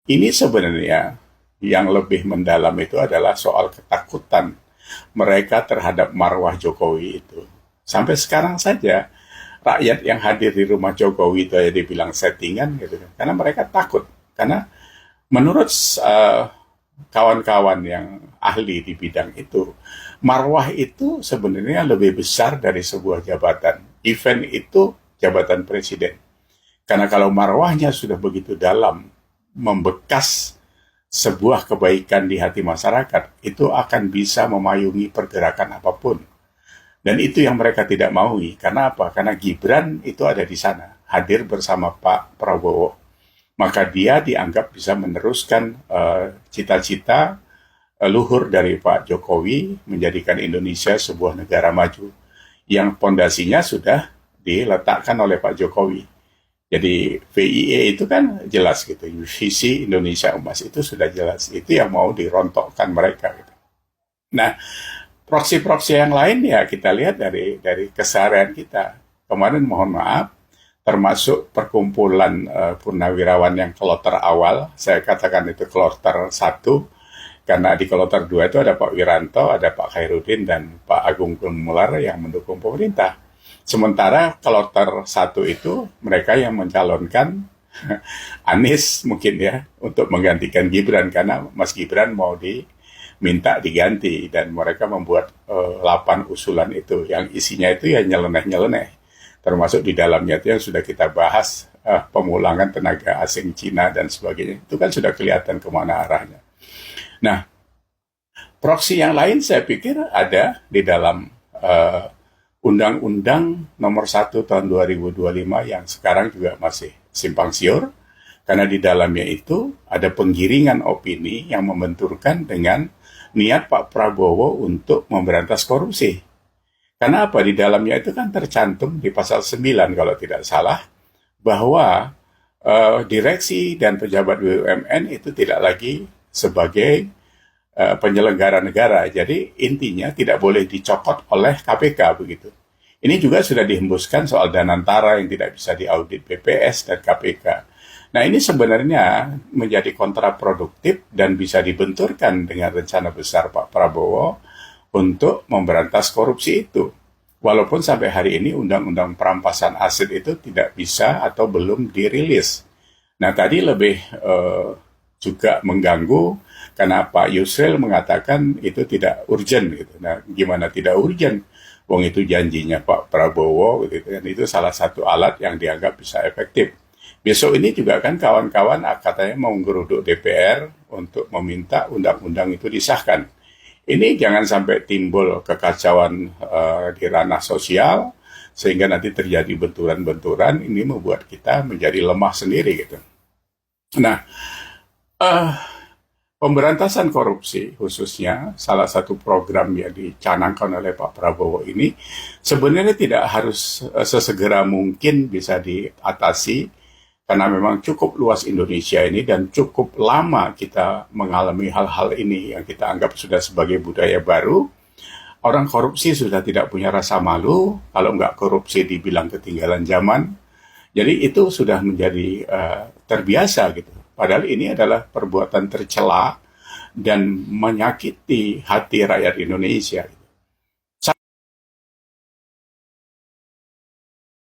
Ini sebenarnya yang lebih mendalam itu adalah soal ketakutan mereka terhadap marwah Jokowi itu. Sampai sekarang saja rakyat yang hadir di rumah Jokowi itu ya dibilang settingan gitu kan. Karena mereka takut. Karena menurut kawan-kawan yang ahli di bidang itu, marwah itu sebenarnya lebih besar dari sebuah jabatan. Event itu jabatan presiden. Karena kalau marwahnya sudah begitu dalam, membekas sebuah kebaikan di hati masyarakat, itu akan bisa memayungi pergerakan apapun. Dan itu yang mereka tidak maui. Karena apa? Karena Gibran itu ada di sana, hadir bersama Pak Prabowo. Maka dia dianggap bisa meneruskan cita-cita luhur dari Pak Jokowi menjadikan Indonesia sebuah negara maju yang pondasinya sudah diletakkan oleh Pak Jokowi. Jadi VIE itu kan jelas gitu, visi Indonesia Emas itu sudah jelas, itu yang mau dirontokkan mereka. Gitu. Nah, proksi-proksi yang lain ya kita lihat dari keseharian kita. Kemarin mohon maaf, termasuk perkumpulan purnawirawan yang kloter awal, saya katakan itu kloter 1, karena di kloter 2 itu ada Pak Wiranto, ada Pak Khairuddin, dan Pak Agung Gumelar yang mendukung pemerintah. Sementara kloter 1 itu mereka yang mencalonkan Anies mungkin ya untuk menggantikan Gibran karena Mas Gibran mau diminta diganti dan mereka membuat 8 usulan itu yang isinya itu ya nyeleneh-nyeleneh, termasuk di dalamnya itu yang sudah kita bahas pemulangan tenaga asing Cina dan sebagainya, itu kan sudah kelihatan kemana arahnya. Nah, proksi yang lain saya pikir ada di dalam Undang-Undang Nomor 1 Tahun 2025 yang sekarang juga masih simpang siur, karena di dalamnya itu ada penggiringan opini yang membenturkan dengan niat Pak Prabowo untuk memberantas korupsi. Karena apa? Di dalamnya itu kan tercantum di pasal 9 kalau tidak salah, bahwa direksi dan pejabat BUMN itu tidak lagi sebagai penyelenggara negara. Jadi intinya tidak boleh dicopot oleh KPK begitu. Ini juga sudah dihembuskan soal Danantara yang tidak bisa diaudit BPS dan KPK. Nah ini sebenarnya menjadi kontraproduktif dan bisa dibenturkan dengan rencana besar Pak Prabowo untuk memberantas korupsi itu. Walaupun sampai hari ini undang-undang perampasan aset itu tidak bisa atau belum dirilis. Nah tadi lebih juga mengganggu karena Pak Yusril mengatakan itu tidak urgent gitu. Nah, gimana tidak urgent? Wong itu janjinya Pak Prabowo gitu kan. Itu salah satu alat yang dianggap bisa efektif. Besok ini juga kan kawan-kawan katanya mau geruduk DPR untuk meminta undang-undang itu disahkan. Ini jangan sampai timbul kekacauan di ranah sosial sehingga nanti terjadi benturan-benturan, ini membuat kita menjadi lemah sendiri gitu. Nah, pemberantasan korupsi khususnya salah satu program yang dicanangkan oleh Pak Prabowo ini sebenarnya tidak harus sesegera mungkin bisa diatasi karena memang cukup luas Indonesia ini dan cukup lama kita mengalami hal-hal ini yang kita anggap sudah sebagai budaya baru. Orang korupsi sudah tidak punya rasa malu, kalau nggak korupsi dibilang ketinggalan zaman. Jadi itu sudah menjadi terbiasa gitu. Padahal ini adalah perbuatan tercela dan menyakiti hati rakyat Indonesia.